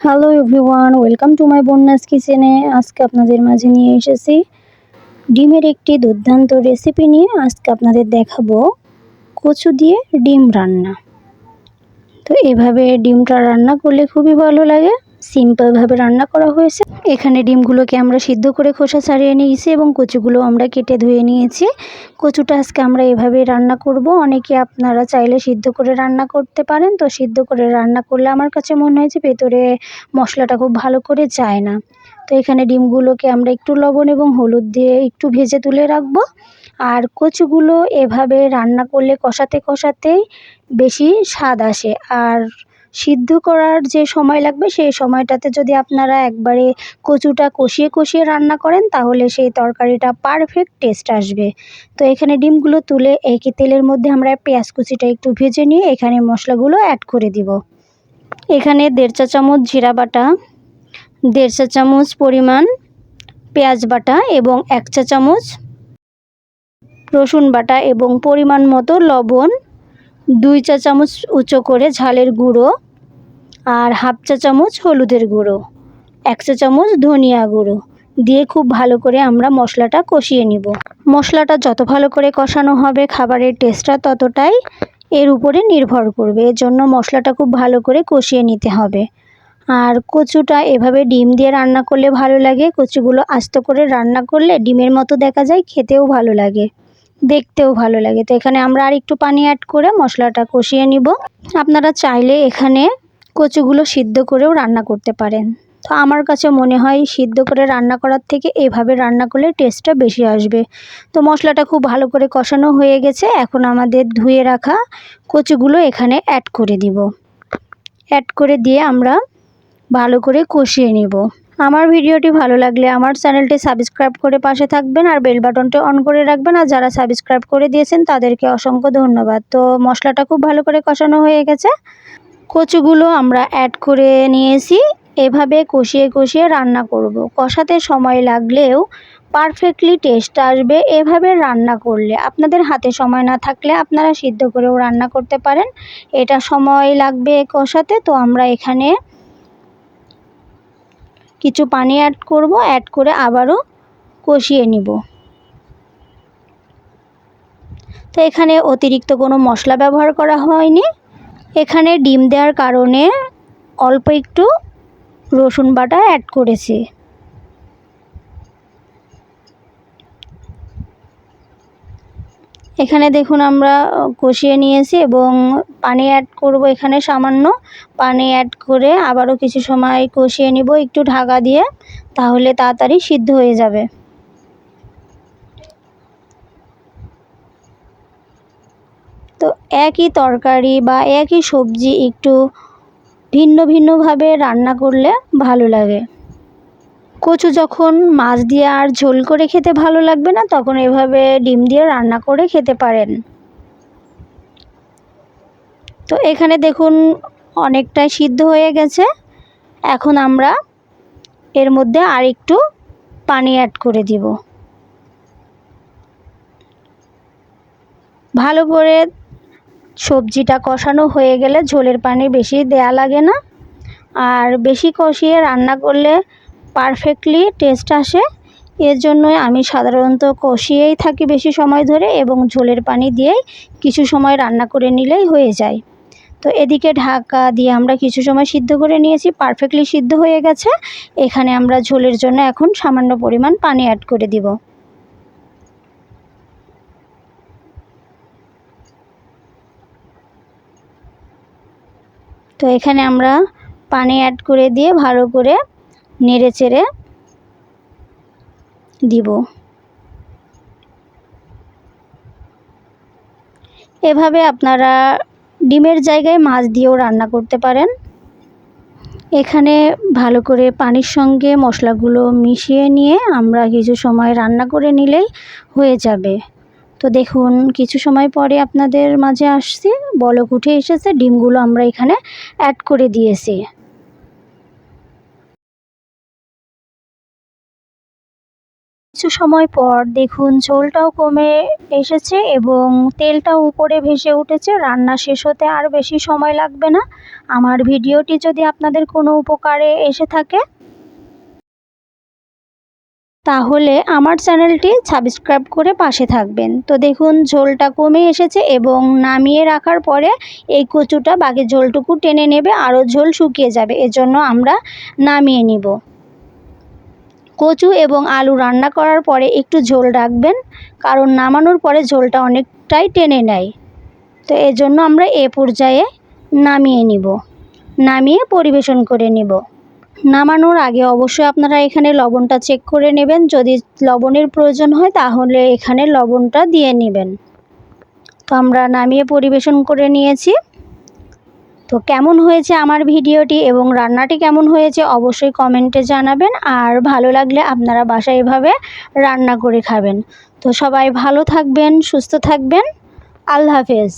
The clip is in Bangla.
Hello everyone, welcome to my Bonya's কিচেনে। আজকে আপনাদের মাঝে নিয়ে এসেছি ডিমের একটি দুর্দান্ত রেসিপি নিয়ে। আজকে আপনাদের দেখাবো কচু দিয়ে ডিম রান্না। তো এভাবে ডিমটা রান্না করলে খুবই ভালো লাগে। সিম্পলভাবে রান্না করা হয়েছে। এখানে ডিমগুলোকে আমরা সিদ্ধ করে খোসা ছাড়িয়ে নিয়েছি এবং কচুগুলো আমরা কেটে ধুয়ে নিয়েছি। কচুটা আজকে আমরা এভাবে রান্না করব। অনেকে আপনারা চাইলে সিদ্ধ করে রান্না করতে পারেন। তো সিদ্ধ করে রান্না করলে আমার কাছে মনে হয় যে ভেতরে মশলাটা খুব ভালো করে যায় না। তো এখানে ডিমগুলোকে আমরা একটু লবণ এবং হলুদ দিয়ে একটু ভেজে তুলে রাখবো। আর কচুগুলো এভাবে রান্না করলে কষাতে কষাতেই বেশি স্বাদ আসে। আর সিদ্ধ করার যে সময় লাগবে সেই সময়টাতে যদি আপনারা একবারে কচুটা কষিয়ে কষিয়ে রান্না করেন তাহলে সেই তরকারিটা পারফেক্ট টেস্ট আসবে। তো এখানে ডিমগুলো তুলে একই তেলের মধ্যে আমরা পেঁয়াজ কুচিটা একটু ভেজে নিয়ে এখানে মশলাগুলো অ্যাড করে দিব। এখানে 1.5 চা চামচ জিরা বাটা, 1.5 চা চামচ পরিমাণ পেঁয়াজ বাটা এবং 1 চা চামচ রসুন বাটা এবং পরিমাণ মতো লবণ, 2 চা চামচ উঁচু করে ঝালের গুঁড়ো আর 1/2 চা চামচ হলুদের গুঁড়ো, 1 চা চামচ ধনিয়া গুঁড়ো দিয়ে খুব ভালো করে আমরা মশলাটা কষিয়ে নিব। মশলাটা যত ভালো করে কষানো হবে খাবারের টেস্টটা ততটাই এর উপরে নির্ভর করবে। এর জন্য মশলাটা খুব ভালো করে কষিয়ে নিতে হবে। আর কচুটা এভাবে ডিম দিয়ে রান্না করলে ভালো লাগে। কচুগুলো আস্ত করে রান্না করলে ডিমের মতো দেখা যায়, খেতেও ভালো লাগে, দেখতেও ভালো লাগে। তো এখানে আমরা আর একটু পানি অ্যাড করে মশলাটা কষিয়ে নিব। আপনারা চাইলে এখানে কচুগুলো সিদ্ধ করেও রান্না করতে পারেন। তো আমার কাছে মনে হয় সিদ্ধ করে রান্না করার থেকে এভাবে রান্না করলে টেস্টটা বেশি আসবে। তো মশলাটা খুব ভালো করে কষানো হয়ে গেছে। এখন আমাদের ধুয়ে রাখা কচুগুলো এখানে অ্যাড করে দিব। অ্যাড করে দিয়ে আমরা ভালো করে কষিয়ে নিব। আমার ভিডিওটি ভালো লাগলে আমার চ্যানেলটি সাবস্ক্রাইব করে পাশে থাকবেন আর বেল বাটনটি অন করে রাখবেন। আর যারা সাবস্ক্রাইব করে দিয়েছেন তাদেরকে অসংখ্য ধন্যবাদ। তো মশলাটা খুব ভালো করে কষানো হয়ে গেছে। কচুগুলো আমরা অ্যাড করে নিয়েছি। এভাবে কষিয়ে কষিয়ে রান্না করব। কষাতে সময় লাগলেও পারফেক্টলি টেস্ট আসবে এভাবে রান্না করলে। আপনাদের হাতে সময় না থাকলে আপনারা সিদ্ধ করেও রান্না করতে পারেন। এটা সময় লাগবে কষাতে। তো আমরা এখানে কিছু পানি অ্যাড করব, অ্যাড করে আবারও কষিয়ে নিব। তো এখানে অতিরিক্ত কোনো মশলা ব্যবহার করা হয়নি। এখানে ডিম দেওয়ার কারণে অল্প একটু রসুন বাটা অ্যাড করেছি। এখানে দেখুন আমরা কষিয়ে নিয়েছি এবং পানি অ্যাড করব। এখানে সামান্য পানি অ্যাড করে আবারও কিছু সময় কষিয়ে নিব একটু ঢাকা দিয়ে, তাহলে তাড়াতাড়ি সিদ্ধ হয়ে যাবে। তো একই তরকারি বা একই সবজি একটু ভিন্ন ভিন্নভাবে রান্না করলে ভালো লাগে। কচু যখন মাছ দিয়ে আর ঝোল করে খেতে ভালো লাগবে না তখন এভাবে ডিম দিয়ে রান্না করে খেতে পারেন। তো এখানে দেখুন অনেকটাই সিদ্ধ হয়ে গেছে। এখন আমরা এর মধ্যে আর একটু পানি অ্যাড করে দিব। ভালো করে সবজিটা কষানো হয়ে গেলে ঝোলের পানি বেশি দেয়া লাগে না। আর বেশি কষিয়ে রান্না করলে পারফেক্টলি টেস্ট আসে। এর জন্যই আমি সাধারণত কষিয়েই থাকি বেশি সময় ধরে এবং ঝোলের পানি দিয়েই কিছু সময় রান্না করে নিলেই হয়ে যায়। তো এদিকে ঢাকা দিয়ে আমরা কিছু সময় সিদ্ধ করে নিয়েছি, পারফেক্টলি সিদ্ধ হয়ে গেছে। এখানে আমরা ঝোলের জন্য এখন সামান্য পরিমাণ পানি অ্যাড করে দিব। তো এখানে আমরা পানি অ্যাড করে দিয়ে ভালো করে নেড়ে চেড়ে দিব। এভাবে আপনারা ডিমের জায়গায় মাছ দিয়েও রান্না করতে পারেন। এখানে ভালো করে পানির সঙ্গে মশলাগুলো মিশিয়ে নিয়ে আমরা কিছু সময় রান্না করে নিলেই হয়ে যাবে। তো দেখুন কিছু সময় পরে আপনাদের মাঝে আসছি, বলক উঠে এসেছে, ডিমগুলো আমরা এখানে অ্যাড করে দিয়েছি। কিছু সময় পর দেখুন ঝোলটাও কমে এসেছে এবং তেলটাও উপরে ভেসে উঠেছে। রান্না শেষ হতে আর বেশি সময় লাগবে না। আমার ভিডিওটি যদি আপনাদের কোনো উপকারে এসে থাকে তাহলে আমার চ্যানেলটি সাবস্ক্রাইব করে পাশে থাকবেন। তো দেখুন ঝোলটা কমে এসেছে এবং নামিয়ে রাখার পরে এই কচুটা বাকি ঝোলটুকু টেনে নেবে, আরও ঝোল শুকিয়ে যাবে, এজন্য আমরা নামিয়ে নিব। কচু এবং আলু রান্না করার পরে একটু ঝোল রাখবেন, কারণ নামানোর পরে ঝোলটা অনেকটাই টেনে নেয়। তো এজন্য আমরা এ পর্যায়ে নামিয়ে নিব, নামিয়ে পরিবেশন করে নিব। নামানোর আগে অবশ্যই আপনারা এখানে লবণটা চেক করে নেবেন, যদি লবণের প্রয়োজন হয় তাহলে এখানে লবণটা দিয়ে নেবেন। তো আমরা নামিয়ে পরিবেশন করে নিয়েছি। তো কেমন হয়েছে আমার ভিডিওটি এবং রান্নাটি কেমন হয়েছে অবশ্যই কমেন্টে জানাবেন, আর ভালো লাগলে আপনারা বাসায় এভাবে রান্না করে খাবেন। তো সবাই ভালো থাকবেন, সুস্থ থাকবেন। আল্লাহ হাফেজ।